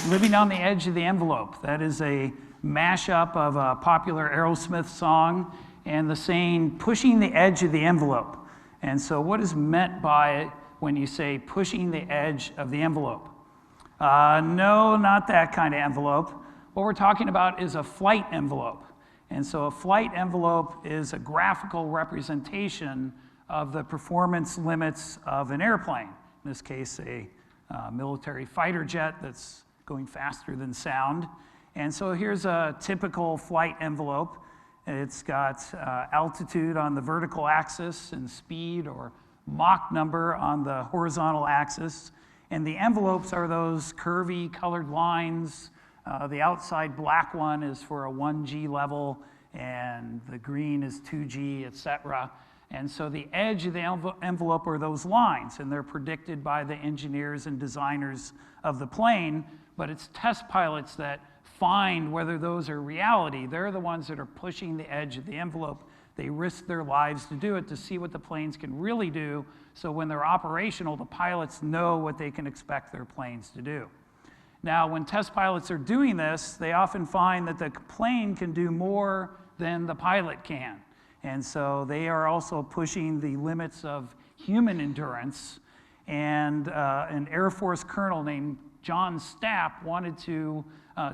Living on the Edge of the Envelope. That is a mashup of a popular Aerosmith song and the saying, pushing the edge of the envelope. And so what is meant by it when you say pushing the edge of the envelope? No, not that kind of envelope. What we're talking about is a flight envelope. And so a flight envelope is a graphical representation of the performance limits of an airplane. In this case, a military fighter jet that's going faster than sound. And so here's a typical flight envelope. It's got altitude on the vertical axis and speed or Mach number on the horizontal axis. And the envelopes are those curvy colored lines. The outside black one is for a 1G level, and the green is 2G, etc. And so the edge of the envelope are those lines, and they're predicted by the engineers and designers of the plane, but it's test pilots that find whether those are reality. They're the ones that are pushing the edge of the envelope. They risk their lives to do it, to see what the planes can really do, so when they're operational, the pilots know what they can expect their planes to do. Now, when test pilots are doing this, they often find that the plane can do more than the pilot can. And so they are also pushing the limits of human endurance. And an Air Force colonel named John Stapp wanted to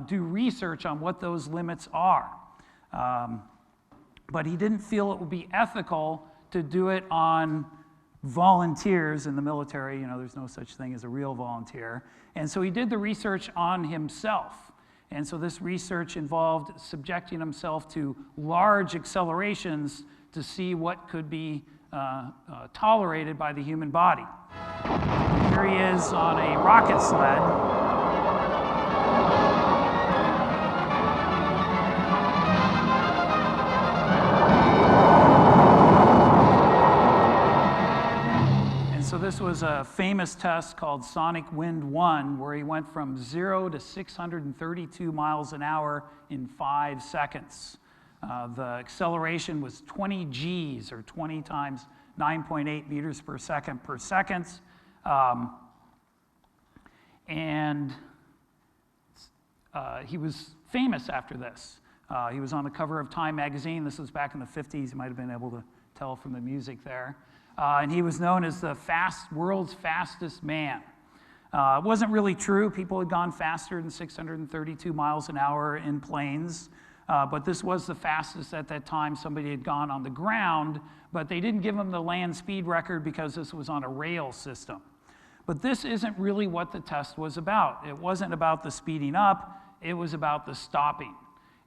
do research on what those limits are. But he didn't feel it would be ethical to do it on volunteers in the military. You know, there's no such thing as a real volunteer. And so he did the research on himself. And so this research involved subjecting himself to large accelerations to see what could be tolerated by the human body. Here he is on a rocket sled. So this was a famous test called Sonic Wind 1, where he went from 0 to 632 miles an hour in 5 seconds. The acceleration was 20 Gs, or 20 times 9.8 meters per second per second. And he was famous after this. He was on the cover of Time magazine. This was back in the 50s. You might have been able to tell from the music there. And he was known as the world's fastest man. It wasn't really true. People had gone faster than 632 miles an hour in planes. But this was the fastest at that time somebody had gone on the ground. But they didn't give him the land speed record because this was on a rail system. But this isn't really what the test was about. It wasn't about the speeding up. It was about the stopping.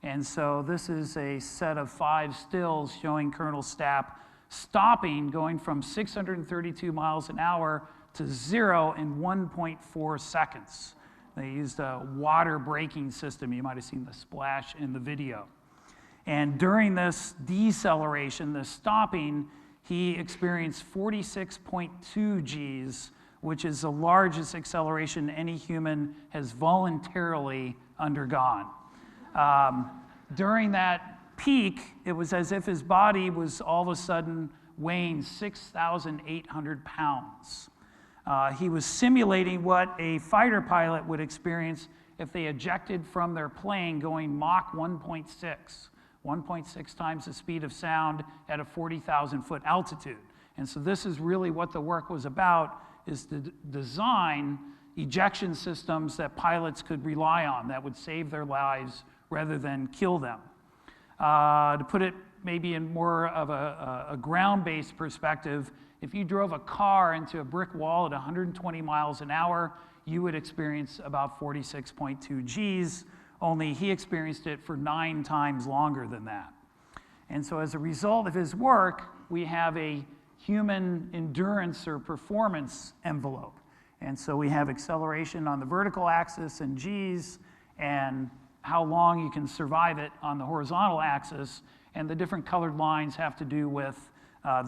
And so this is a set of 5 stills showing Colonel Stapp stopping, going from 632 miles an hour to 0 in 1.4 seconds. They used a water braking system. You might have seen the splash in the video. And during this deceleration, this stopping, he experienced 46.2 Gs, which is the largest acceleration any human has voluntarily undergone. During that peak, it was as if his body was all of a sudden weighing 6,800 pounds. He was simulating what a fighter pilot would experience if they ejected from their plane going Mach 1.6 times the speed of sound at a 40,000-foot altitude. And so this is really what the work was about, is to design ejection systems that pilots could rely on that would save their lives rather than kill them. To put it maybe in more of a ground-based perspective, if you drove a car into a brick wall at 120 miles an hour, you would experience about 46.2 Gs, only he experienced it for 9 times longer than that. And so as a result of his work, we have a human endurance or performance envelope. And so we have acceleration on the vertical axis and Gs, and how long you can survive it on the horizontal axis, and the different colored lines have to do with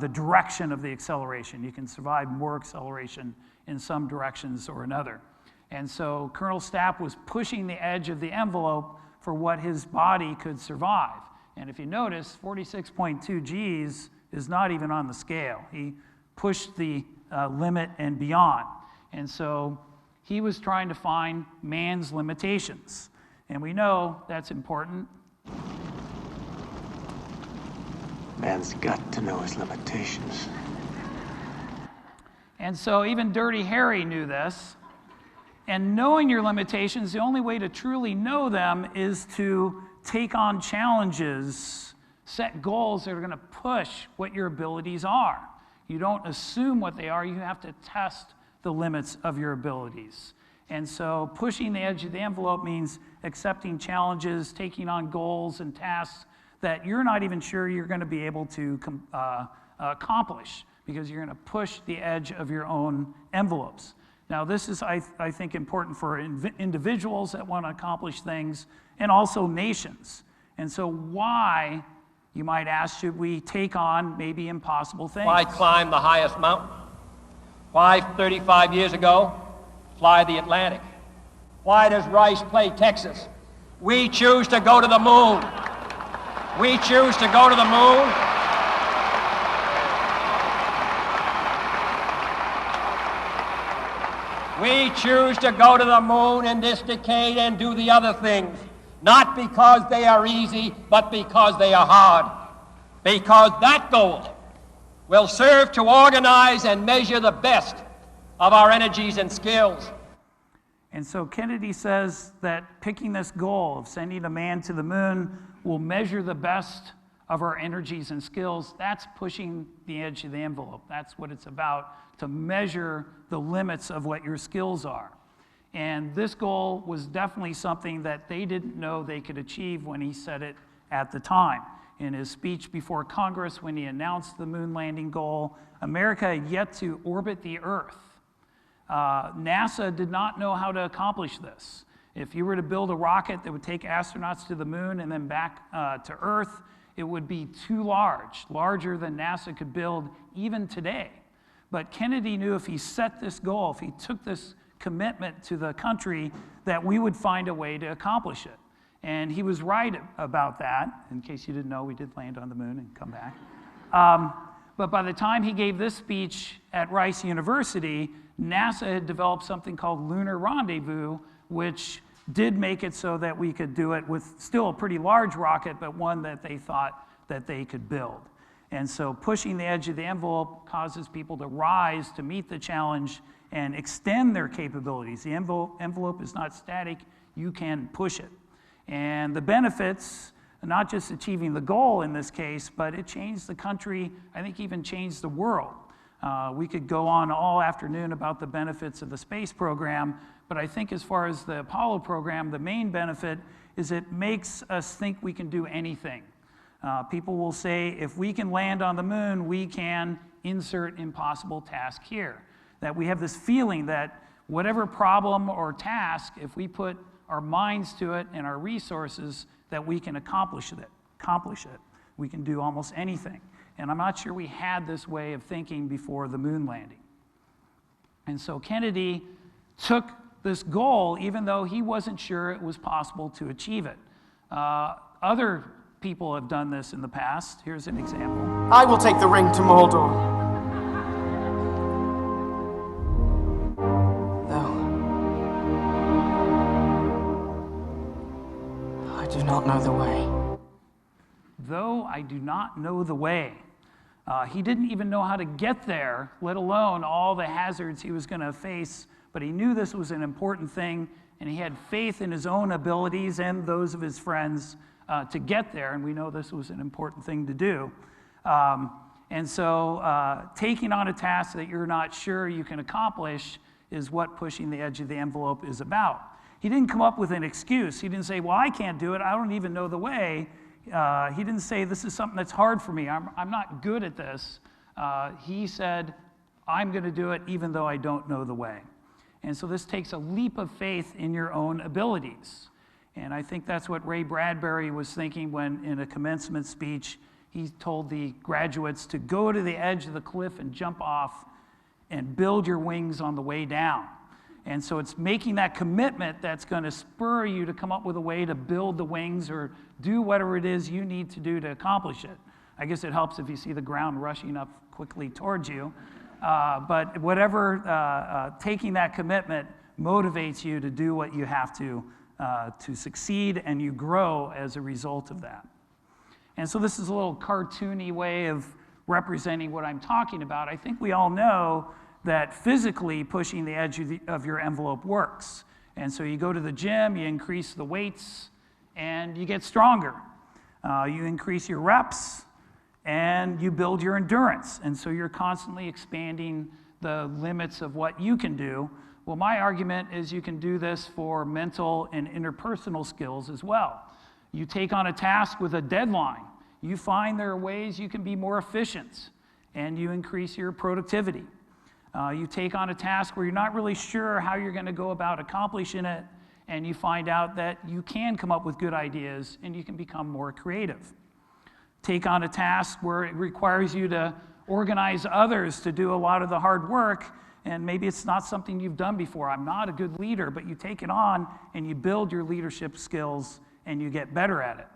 the direction of the acceleration. You can survive more acceleration in some directions or another. And so Colonel Stapp was pushing the edge of the envelope for what his body could survive. And if you notice, 46.2 Gs is not even on the scale. He pushed the limit and beyond. And so he was trying to find man's limitations. And we know that's important. Man's got to know his limitations. And so even Dirty Harry knew this. And knowing your limitations, the only way to truly know them is to take on challenges, set goals that are going to push what your abilities are. You don't assume what they are, you have to test the limits of your abilities. And so pushing the edge of the envelope means accepting challenges, taking on goals and tasks that you're not even sure you're going to be able to accomplish, because you're going to push the edge of your own envelopes. Now, this is, I think, important for individuals that want to accomplish things, and also nations. And so why, you might ask, should we take on maybe impossible things? Why climb the highest mountain? Why, 35 years ago, fly the Atlantic? Why does Rice play Texas? We choose to go to the moon. We choose to go to the moon. We choose to go to the moon in this decade and do the other things, not because they are easy, but because they are hard. Because that goal will serve to organize and measure the best of our energies and skills. And so Kennedy says that picking this goal of sending a man to the moon will measure the best of our energies and skills. That's pushing the edge of the envelope. That's what it's about, to measure the limits of what your skills are. And this goal was definitely something that they didn't know they could achieve when he said it at the time. In his speech before Congress, when he announced the moon landing goal, America had yet to orbit the Earth. NASA did not know how to accomplish this. If you were to build a rocket that would take astronauts to the moon and then back to Earth, it would be too large, larger than NASA could build even today. But Kennedy knew if he set this goal, if he took this commitment to the country, that we would find a way to accomplish it. And he was right about that. In case you didn't know, we did land on the moon and come back. But by the time he gave this speech at Rice University, NASA had developed something called Lunar Rendezvous, which did make it so that we could do it with still a pretty large rocket, but one that they thought that they could build. And so pushing the edge of the envelope causes people to rise to meet the challenge and extend their capabilities. The envelope is not static, you can push it. And the benefits, not just achieving the goal in this case, but it changed the country, I think even changed the world. We could go on all afternoon about the benefits of the space program, but I think as far as the Apollo program, the main benefit is it makes us think we can do anything. People will say, if we can land on the moon, we can insert impossible task here. That we have this feeling that whatever problem or task, if we put our minds to it and our resources, that we can accomplish it. We can do almost anything. And I'm not sure we had this way of thinking before the moon landing. And so Kennedy took this goal, even though he wasn't sure it was possible to achieve it. Other people have done this in the past. Here's an example. I will take the ring to Mordor. Though I do not know the way. Though I do not know the way. He didn't even know how to get there, let alone all the hazards he was going to face, but he knew this was an important thing, and he had faith in his own abilities and those of his friends to get there, and we know this was an important thing to do. And so taking on a task that you're not sure you can accomplish is what pushing the edge of the envelope is about. He didn't come up with an excuse. He didn't say, well, I can't do it, I don't even know the way. He didn't say, this is something that's hard for me, I'm not good at this. He said, I'm going to do it even though I don't know the way. And so this takes a leap of faith in your own abilities. And I think that's what Ray Bradbury was thinking when, in a commencement speech, he told the graduates to go to the edge of the cliff and jump off and build your wings on the way down. And so it's making that commitment that's going to spur you to come up with a way to build the wings or do whatever it is you need to do to accomplish it. I guess it helps if you see the ground rushing up quickly towards you. But whatever, taking that commitment motivates you to do what you have to succeed, and you grow as a result of that. And so this is a little cartoony way of representing what I'm talking about. I think we all know that physically pushing the edge of your envelope works. And so you go to the gym, you increase the weights, and you get stronger. You increase your reps, and you build your endurance. And so you're constantly expanding the limits of what you can do. Well, my argument is you can do this for mental and interpersonal skills as well. You take on a task with a deadline. You find there are ways you can be more efficient, and you increase your productivity. You take on a task where you're not really sure how you're going to go about accomplishing it, and you find out that you can come up with good ideas, and you can become more creative. Take on a task where it requires you to organize others to do a lot of the hard work, and maybe it's not something you've done before. I'm not a good leader, but you take it on, and you build your leadership skills, and you get better at it.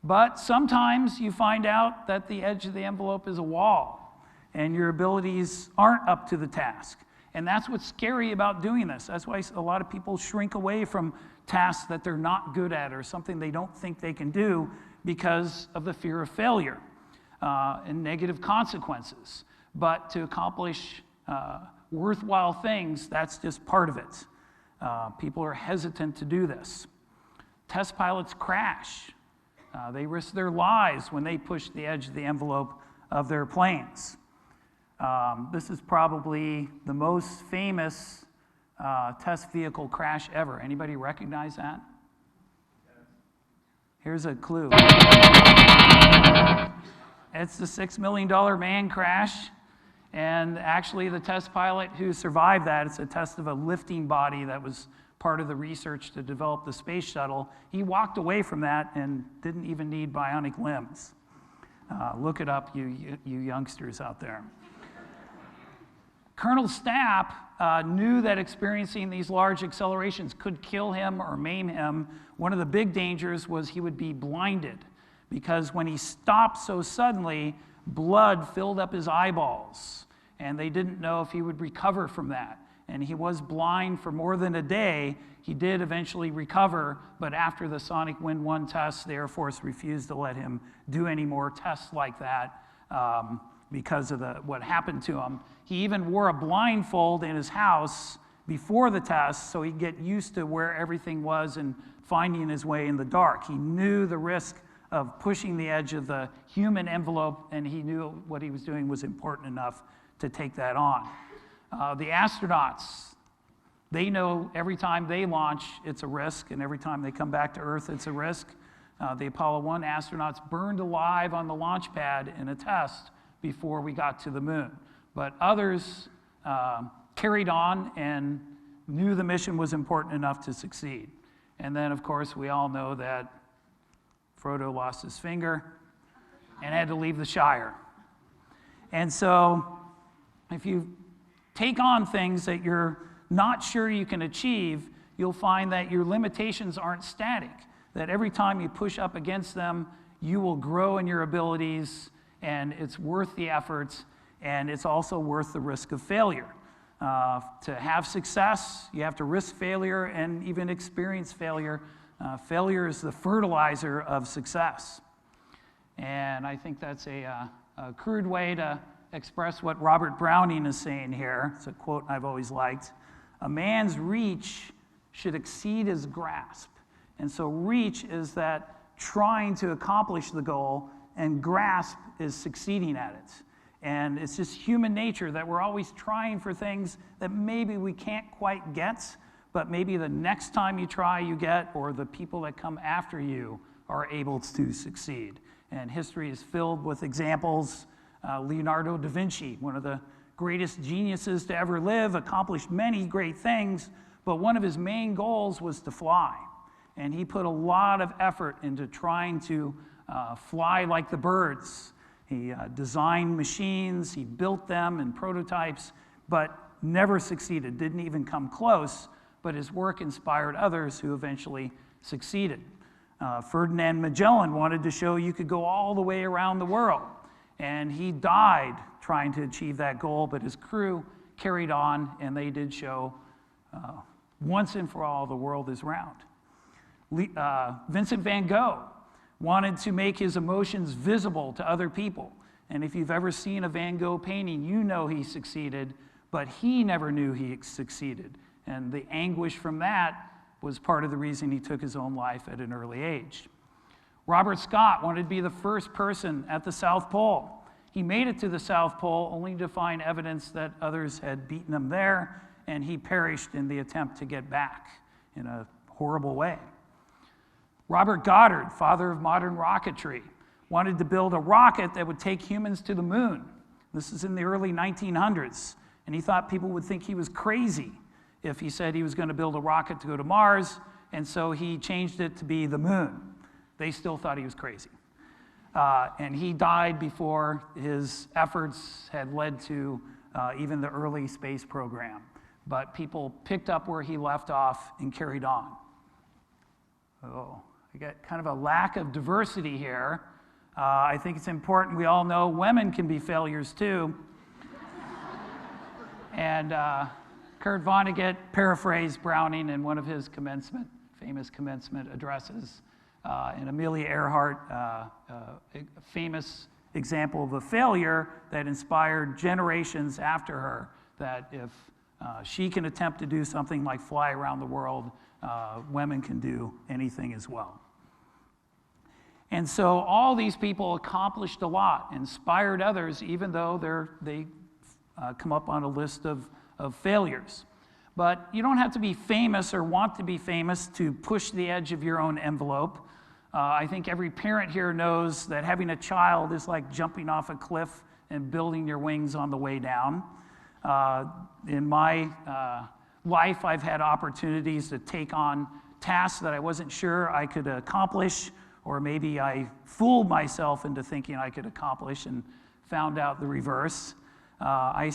But sometimes you find out that the edge of the envelope is a wall, and your abilities aren't up to the task. And that's what's scary about doing this. That's why a lot of people shrink away from tasks that they're not good at or something they don't think they can do because of the fear of failure and negative consequences. But to accomplish worthwhile things, that's just part of it. People are hesitant to do this. Test pilots crash. They risk their lives when they push the edge of the envelope of their planes. This is probably the most famous test vehicle crash ever. Anybody recognize that? Here's a clue. It's the $6 million man crash. And actually, the test pilot who survived that, it's a test of a lifting body that was part of the research to develop the space shuttle. He walked away from that and didn't even need bionic limbs. Look it up, you youngsters out there. Colonel Stapp knew that experiencing these large accelerations could kill him or maim him. One of the big dangers was he would be blinded, because when he stopped so suddenly, blood filled up his eyeballs, and they didn't know if he would recover from that. And he was blind for more than a day. He did eventually recover, but after the Sonic Wind 1 test, the Air Force refused to let him do any more tests like that because of what happened to him. He even wore a blindfold in his house before the test so he'd get used to where everything was and finding his way in the dark. He knew the risk of pushing the edge of the human envelope, and he knew what he was doing was important enough to take that on. The astronauts, they know every time they launch, it's a risk, and every time they come back to Earth, it's a risk. The Apollo 1 astronauts burned alive on the launch pad in a test before we got to the moon. But others carried on and knew the mission was important enough to succeed. And then, of course, we all know that Frodo lost his finger and had to leave the Shire. And so, if you take on things that you're not sure you can achieve, you'll find that your limitations aren't static, that every time you push up against them, you will grow in your abilities, and it's worth the efforts, and it's also worth the risk of failure. To have success, you have to risk failure and even experience failure. Failure is the fertilizer of success. And I think that's a crude way to express what Robert Browning is saying here. It's a quote I've always liked. A man's reach should exceed his grasp. And so reach is that trying to accomplish the goal, and grasp is succeeding at it. And it's just human nature that we're always trying for things that maybe we can't quite get, but maybe the next time you try, you get, or the people that come after you are able to succeed. And history is filled with examples. Leonardo da Vinci, one of the greatest geniuses to ever live, accomplished many great things, but one of his main goals was to fly. And he put a lot of effort into trying to fly like the birds. He designed machines, he built them and prototypes, but never succeeded, didn't even come close, but his work inspired others who eventually succeeded. Ferdinand Magellan wanted to show you could go all the way around the world, and he died trying to achieve that goal, but his crew carried on, and they did show once and for all, the world is round. Vincent van Gogh wanted to make his emotions visible to other people. And if you've ever seen a Van Gogh painting, you know he succeeded, but he never knew he succeeded. And the anguish from that was part of the reason he took his own life at an early age. Robert Scott wanted to be the first person at the South Pole. He made it to the South Pole only to find evidence that others had beaten him there, and he perished in the attempt to get back in a horrible way. Robert Goddard, father of modern rocketry, wanted to build a rocket that would take humans to the moon. This is in the early 1900s, and he thought people would think he was crazy if he said he was going to build a rocket to go to Mars, and so he changed it to be the moon. They still thought he was crazy. And he died before his efforts had led to even the early space program. But people picked up where he left off and carried on. Oh, I got kind of a lack of diversity here. I think it's important we all know women can be failures too. And Kurt Vonnegut paraphrased Browning in one of his famous commencement addresses. And Amelia Earhart, a famous example of a failure that inspired generations after her, that if she can attempt to do something like fly around the world, women can do anything as well. And so all these people accomplished a lot, inspired others, even though they come up on a list of failures. But you don't have to be famous or want to be famous to push the edge of your own envelope. I think every parent here knows that having a child is like jumping off a cliff and building your wings on the way down. In my life, I've had opportunities to take on tasks that I wasn't sure I could accomplish, or maybe I fooled myself into thinking I could accomplish and found out the reverse. I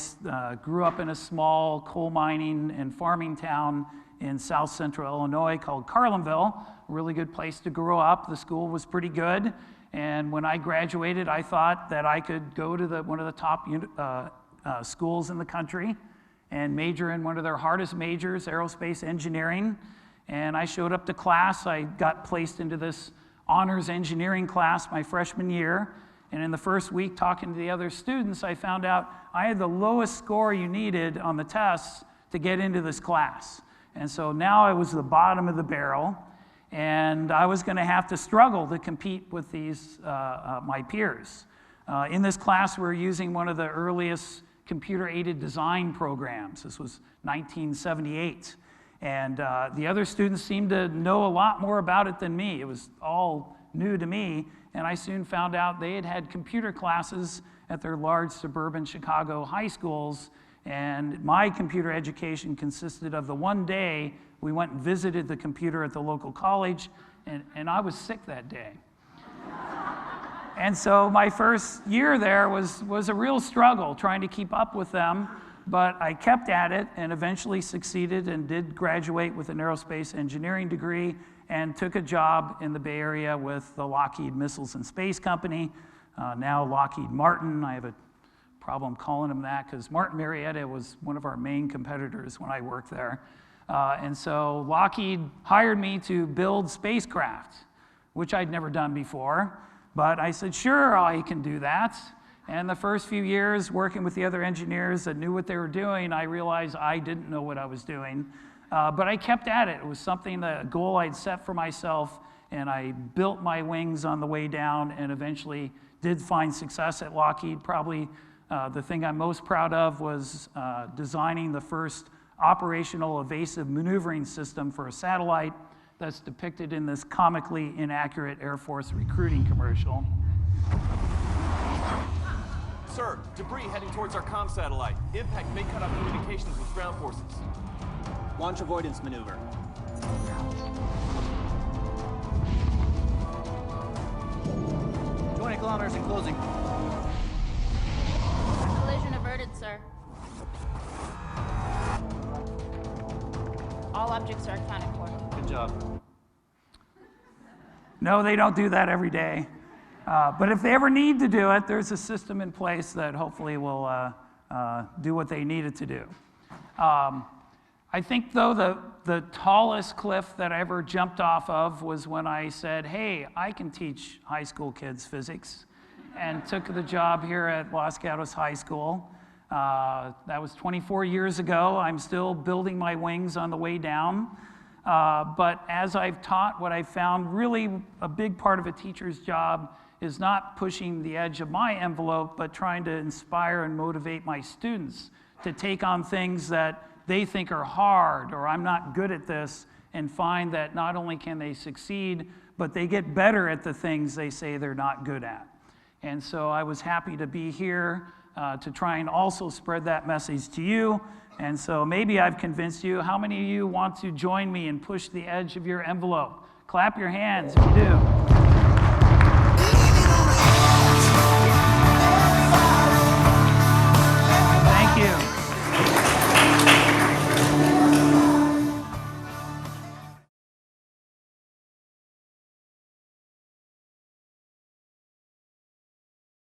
grew up in a small coal mining and farming town in south central Illinois called Carlinville, a really good place to grow up. The school was pretty good, and when I graduated, I thought that I could go to one of the top schools in the country and major in one of their hardest majors, aerospace engineering. And I showed up to class. I got placed into this honors engineering class my freshman year, and in the first week talking to the other students, I found out I had the lowest score you needed on the tests to get into this class. And so now I was the bottom of the barrel, and I was going to have to struggle to compete with my peers. In this class, we were using one of the earliest computer-aided design programs. This was 1978. And the other students seemed to know a lot more about it than me. It was all new to me, and I soon found out they had computer classes at their large suburban Chicago high schools, and my computer education consisted of the one day we went and visited the computer at the local college, and I was sick that day. And so my first year there was a real struggle trying to keep up with them, but I kept at it and eventually succeeded and did graduate with an aerospace engineering degree and took a job in the Bay Area with the Lockheed Missiles and Space Company, now Lockheed Martin. I have a problem calling them that because Martin Marietta was one of our main competitors when I worked there. And so Lockheed hired me to build spacecraft, which I'd never done before. But I said, sure, I can do that. And the first few years working with the other engineers that knew what they were doing, I realized I didn't know what I was doing. But I kept at it. It was a goal I'd set for myself, and I built my wings on the way down and eventually did find success at Lockheed. Probably the thing I'm most proud of was designing the first operational evasive maneuvering system for a satellite that's depicted in this comically inaccurate Air Force recruiting commercial. Sir, debris heading towards our comm satellite. Impact may cut off communications with ground forces. Launch avoidance maneuver. "20 kilometers in closing." Collision averted, sir. All objects are accounted for. Good job. No, they don't do that every day. But if they ever need to do it, there's a system in place that hopefully will do what they need it to do. I think, though, the tallest cliff that I ever jumped off of was when I said, hey, I can teach high school kids physics, and took the job here at Los Gatos High School. That was 24 years ago. I'm still building my wings on the way down. But as I've taught, what I've found really a big part of a teacher's job is not pushing the edge of my envelope, but trying to inspire and motivate my students to take on things that they think are hard, or I'm not good at this, and find that not only can they succeed, but they get better at the things they say they're not good at. And so I was happy to be here to try and also spread that message to you. And so maybe I've convinced you. How many of you want to join me and push the edge of your envelope? Clap your hands if you do.